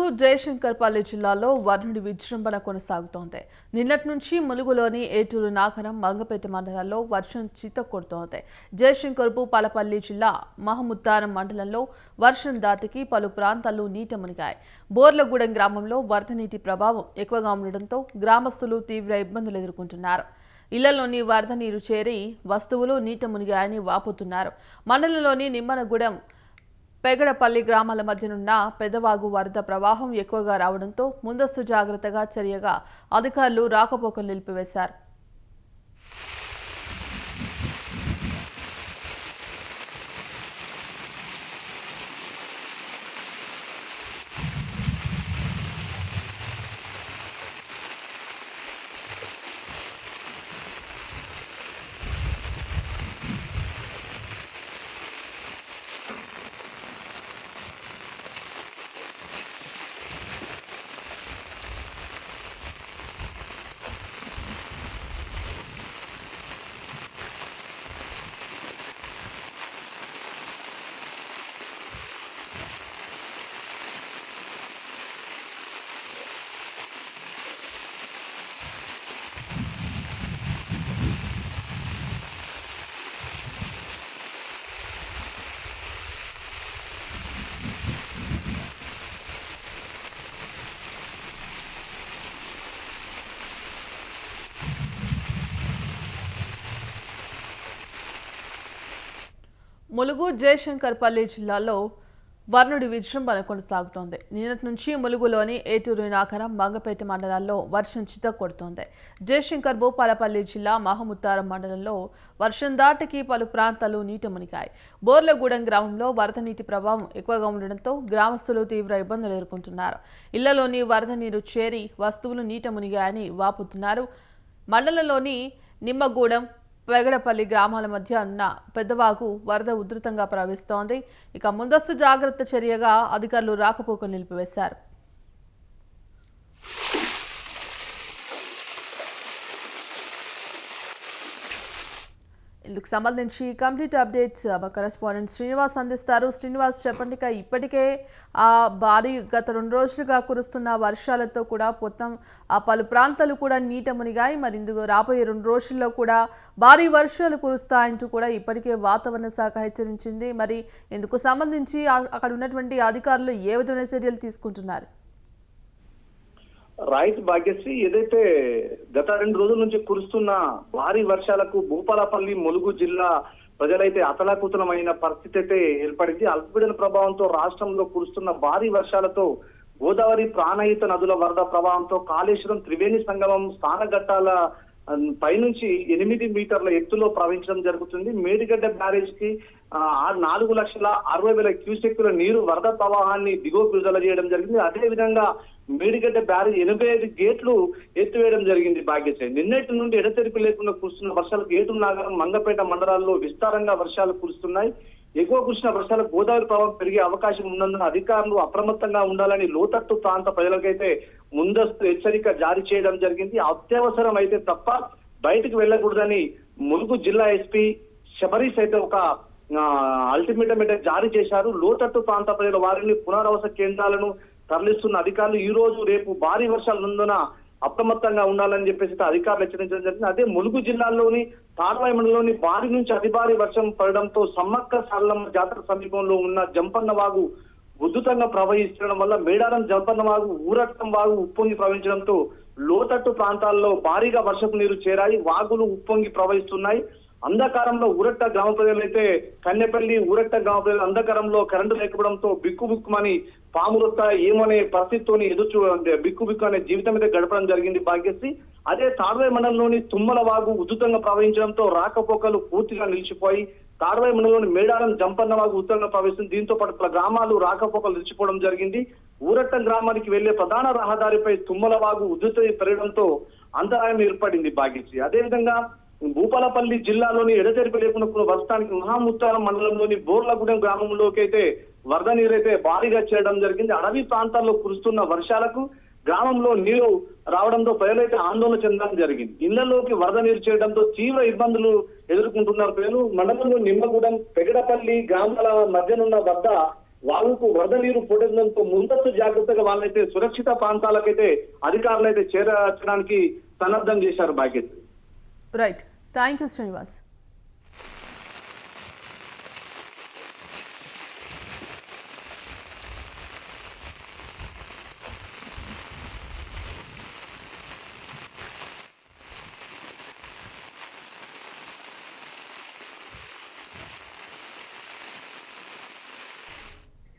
ములుగు జయశంకర్పల్లి జిల్లాలో వర్ణుడి విజృంభణ కొనసాగుతోంది. నిన్నటి నుంచి ములుగులోని ఏటూరు నాగరం మంగపేట మండలాల్లో వర్షం చిత్తకొడుతోంది. జయశంకర్ భూపాలపల్లి జిల్లా మహముత్తారం మండలంలో వర్షం దాటికి పలు ప్రాంతాల్లో నీట మునిగాయి. బోర్లగూడెం గ్రామంలో వరద నీటి ప్రభావం ఎక్కువగా ఉండడంతో గ్రామస్తులు తీవ్ర ఇబ్బందులు ఎదుర్కొంటున్నారు. ఇళ్లలోని వరద నీరు చేరి వస్తువులు నీట మునిగాయని వాపోతున్నారు. మండలంలోని నిమ్మనగూడెం పెగడపల్లి గ్రామాల మధ్యనున్న పెదవాగు వరద ప్రవాహం ఎక్కువగా రావడంతో ముందస్తు జాగ్రత్తగా చర్యగా అధికారులు రాకపోకలు నిలిపివేశారు. ములుగు జయశంకర్పల్లి జిల్లాలో వర్ణుడి విజృంభణ కొనసాగుతోంది. నిన్నటి నుంచి ములుగులోని ఏటూరు నాగరం మంగపేట మండలాల్లో వర్షం చిత్తకొడుతోంది. జయశంకర్ భూపాలపల్లి జిల్లా మహముత్తారం మండలంలో వర్షం దాటికి పలు ప్రాంతాలు నీట మునిగాయి. బోర్లగూడెం గ్రామంలో వరద నీటి ప్రభావం ఎక్కువగా ఉండడంతో గ్రామస్తులు తీవ్ర ఇబ్బందులు ఎదుర్కొంటున్నారు. ఇళ్లలోని వరద నీరు చేరి వస్తువులు నీట మునిగాయని వాపోతున్నారు. మండలంలోని నిమ్మగూడెం పెగడపల్లి గ్రామాల మధ్య ఉన్న పెద్దవాగు వరద ఉధృతంగా ప్రవహిస్తోంది. ఇక ముందస్తు జాగ్రత్త చర్యగా అధికారులు రాకపోకలు నిలిపివేశారు. ఇందుకు సంబంధించి కంప్లీట్ అప్డేట్స్ మా కరెస్పాండెంట్ శ్రీనివాస్ అందిస్తారు. శ్రీనివాస్, చెప్పండి, ఇప్పటికే భారీ గత 2 రోజులుగా కురుస్తున్న వర్షాలతో కూడా మొత్తం పలు ప్రాంతాలు కూడా నీట మునిగాయి. మరి ఇందుకు రాబోయే 2 రోజుల్లో కూడా భారీ వర్షాలు కురుస్తాయంటూ కూడా ఇప్పటికే వాతావరణ శాఖ హెచ్చరించింది. మరి ఇందుకు సంబంధించి అక్కడ ఉన్నటువంటి అధికారులు ఏ విధమైన చర్యలు తీసుకుంటున్నారు? రైట్ భాగ్యశ్రీ, ఏదైతే గత 2 రోజుల నుంచి కురుస్తున్న భారీ వర్షాలకు భూపాలపల్లి ములుగు జిల్లా ప్రజలైతే అతలాకుతలమైన పరిస్థితి అయితే ఏర్పడింది. అల్పపీడన ప్రభావంతో రాష్ట్రంలో కురుస్తున్న భారీ వర్షాలతో గోదావరి ప్రాణహిత నదుల వరద ప్రభావంతో కాళేశ్వరం త్రివేణి సంగమం స్నానఘట్టాల పైనుంచి 8 మీటర్ల ఎత్తులో ప్రవహించడం జరుగుతుంది. మేడిగడ్డ బ్యారేజ్ కి 4,60,000 క్యూసెక్కుల నీరు వరద ప్రవాహాన్ని దిగువకు విడుదల చేయడం జరిగింది. అదే విధంగా మేడిగడ్డ బ్యారేజ్ 85 గేట్లు ఎత్తివేయడం జరిగింది. భాగ్యశ్రీ, నిన్నటి నుండి ఎడతెరిపి లేకుండా కురుస్తున్న వర్షాలకు ఏటూరు నాగరం మంగపేట మండలాల్లో విస్తారంగా వర్షాలు కురుస్తున్నాయి. ఎక్కువ కురిసిన వర్షాలకు గోదావరి ప్రవాహం పెరిగే అవకాశం ఉన్నందున అధికారులు అప్రమత్తంగా ఉండాలని లోతట్టు ప్రాంత ప్రజలకైతే ముందస్తు హెచ్చరిక జారీ చేయడం జరిగింది. అత్యవసరం అయితే తప్ప బయటకు వెళ్లకూడదని ములుగు జిల్లా ఎస్పీ శబరీష్ అయితే ఒక అల్టిమేటం అయితే జారీ చేశారు. లోతట్టు ప్రాంత ప్రజల వారిని పునరావాస కేంద్రాలను తరలిస్తున్న అధికారులు ఈ రోజు రేపు భారీ వర్షాలు ఉన్నందున అప్రమత్తంగా ఉండాలని చెప్పేసి అధికారులు హెచ్చరించడం జరిగింది. అదే ములుగు జిల్లాలోని తాడ్వాయి మండలంలోని భారీ నుంచి అతి భారీ వర్షం పడడంతో సమ్మక్క సారలమ్మ జాతర సమీపంలో ఉన్న జంపన్న వాగు ఉధృతంగా ప్రవహించడం వల్ల మేడారం జంపన్న వాగు ఊరట్టం వాగు ఉప్పొంగి ప్రవహించడంతో లోతట్టు ప్రాంతాల్లో భారీగా వర్షపు నీరు చేరాయి. వాగులు ఉప్పొంగి ప్రవహిస్తున్నాయి. అంధకారంలో ఊరట్ట గ్రామ ప్రజలైతే కన్నెపల్లి ఊరట్ట గ్రామ ప్రజలు అంధకారంలో కరెంటు లేకపోవడంతో బిక్కుబిక్కుమని పాములొత్త ఏమనే పరిస్థితితోని బిక్కు అనే జీవితం అయితే గడపడం జరిగింది. భాగ్యశ్రీ, అదే తాడ్వాయి మండలంలోని తుమ్మల వాగు ఉధృతంగా ప్రవహించడంతో రాకపోకలు పూర్తిగా నిలిచిపోయి తాడ్వాయి మండలంలోని మేడారం జంపన్న వాగు ఉధృతంగా ప్రవహిస్తుంది. దీంతో పాటు పలు గ్రామాలు రాకపోకలు నిలిచిపోవడం జరిగింది. ఊరట్ట గ్రామానికి వెళ్లే ప్రధాన రహదారిపై తుమ్మల వాగు ఉధృతి పెరగడంతో అంతరాయం ఏర్పడింది. భాగ్యశ్రీ, అదేవిధంగా భూపాలపల్లి జిల్లాలోని ఎడతెరిపి లేకుండా వర్షానికి మహాముత్తారం మండలంలోని బోర్లగూడెం గ్రామంలోకి అయితే వరద నీరైతే భారీగా చేరడం జరిగింది. అడవి ప్రాంతాల్లో కురుస్తున్న వర్షాలకు గ్రామంలో నీరు రావడంతో ప్రజలైతే ఆందోళన చెందడం జరిగింది. ఇళ్లలోకి వరద నీరు చేయడంతో తీవ్ర ఇబ్బందులు ఎదుర్కొంటున్నారు ప్రజలు. మండలంలో నిమ్మగూడెం పెగడపల్లి గ్రామాల మధ్యనున్న వద్ద వాళ్లకు వరద నీరు పోటెందంతో ముందస్తు జాగ్రత్తగా వాళ్ళైతే సురక్షిత ప్రాంతాలకైతే అధికారులు అయితే చేర్చడానికి సన్నద్ధం చేశారు Bhagyashree. Right, thank you Srinivas.